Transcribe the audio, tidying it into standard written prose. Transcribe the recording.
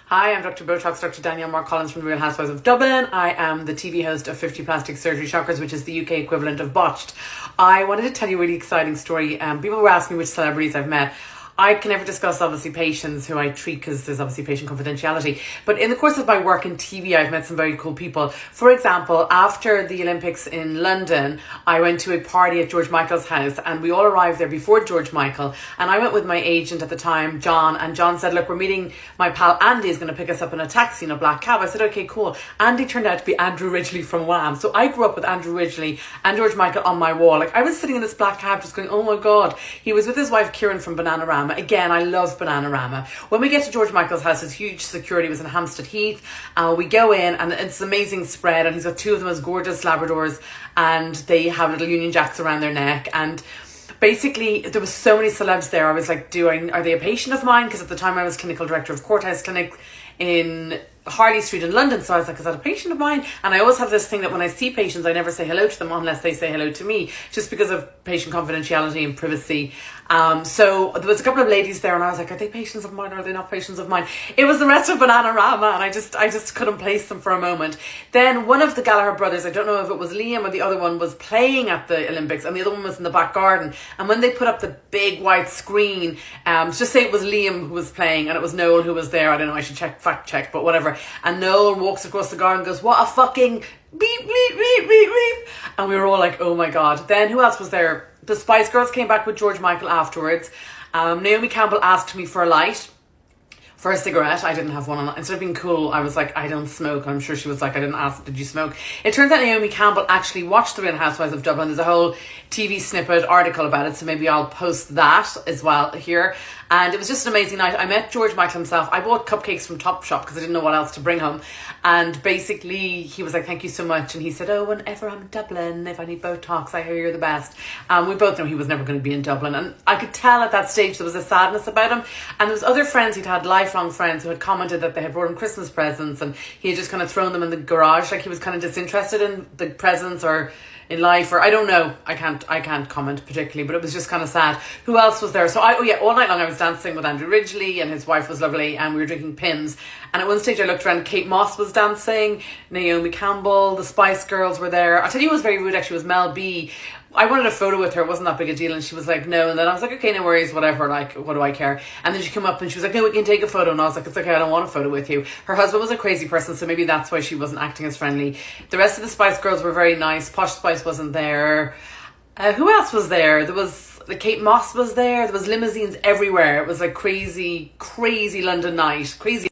Hi, I'm Dr. Botox, Dr. Danielle Moore Collins from the Real Housewives of Dublin. I am the TV host of 50 Plastic Surgery Shockers, which is the UK equivalent of Botched. I wanted to tell you a really exciting story. People were asking me which celebrities I've met. I can never discuss, obviously, patients who I treat because there's obviously patient confidentiality. But in the course of my work in TV, I've met some very cool people. For example, after the Olympics in London, I went to a party at George Michael's house and we all arrived there before George Michael. And I went with my agent at the time, John, and John said, look, we're meeting my pal Andy is going to pick us up in a taxi in a black cab. I said, okay, cool. Andy turned out to be Andrew Ridgeley from Wham. So I grew up with Andrew Ridgeley and George Michael on my wall. Like, I was sitting in this black cab just going, oh my God. He was with his wife Kieran from Bananarama. Again, I love Bananarama. When we get to George Michael's house, his huge security was in Hampstead Heath. We go in and it's an amazing spread, and he's got two of them as gorgeous Labradors, and they have little Union Jacks around their neck. And basically, there was so many celebs there. I was like, are they a patient of mine? Because at the time I was clinical director of Courthouse Clinic in Harley Street in London. So I was like, is that a patient of mine? And I always have this thing that when I see patients, I never say hello to them unless they say hello to me, just because of patient confidentiality and privacy. So there was a couple of ladies there and I was like, are they patients of mine or are they not patients of mine? It was the rest of Bananarama, and I just couldn't place them for a moment. Then one of the Gallagher brothers, I don't know if it was Liam or the other one, was playing at the Olympics and the other one was in the back garden. And when they put up the big white screen, just say it was Liam who was playing and it was Noel who was there. I don't know, I should fact check, but whatever. And Noel walks across the garden and goes, what a fucking beep, beep, beep, beep, beep. And we were all like, oh my God. Then who else was there? The Spice Girls came back with George Michael afterwards. Naomi Campbell asked me for a light, for a cigarette. I didn't have one. Instead of being cool, I was like, I don't smoke. I'm sure she was like, I didn't ask, did you smoke? It turns out Naomi Campbell actually watched The Real Housewives of Dublin. There's a whole TV snippet article about it, so maybe I'll post that as well here. And it was just an amazing night. I met George Michael himself. I bought cupcakes from Topshop because I didn't know what else to bring home. And basically, he was like, thank you so much. And he said, oh, whenever I'm in Dublin, if I need Botox, I hear you're the best. We both know he was never going to be in Dublin. And I could tell at that stage there was a sadness about him. And there was other friends he'd had, lifelong friends, who had commented that they had brought him Christmas presents and he had just kind of thrown them in the garage. Like he was kind of disinterested in the presents or in life, or I don't know. I can't comment particularly, but it was just kind of sad. Who else was there? So all night long I was dancing with Andrew Ridgeley and his wife was lovely and we were drinking Pimm's. And at one stage I looked around, Kate Moss was dancing, Naomi Campbell, the Spice Girls were there. I'll tell you who was very rude actually was Mel B. I wanted a photo with her, it wasn't that big a deal, and she was like, no. And then I was like, okay, no worries, whatever, like, what do I care? And then she came up and she was like, no, we can take a photo. And I was like, it's okay, I don't want a photo with you. Her husband was a crazy person, so maybe that's why she wasn't acting as friendly. The rest of the Spice Girls were very nice. Posh Spice wasn't there. Who else was there? There was, Kate Moss was there. There was limousines everywhere. It was like crazy, crazy London night. Crazy.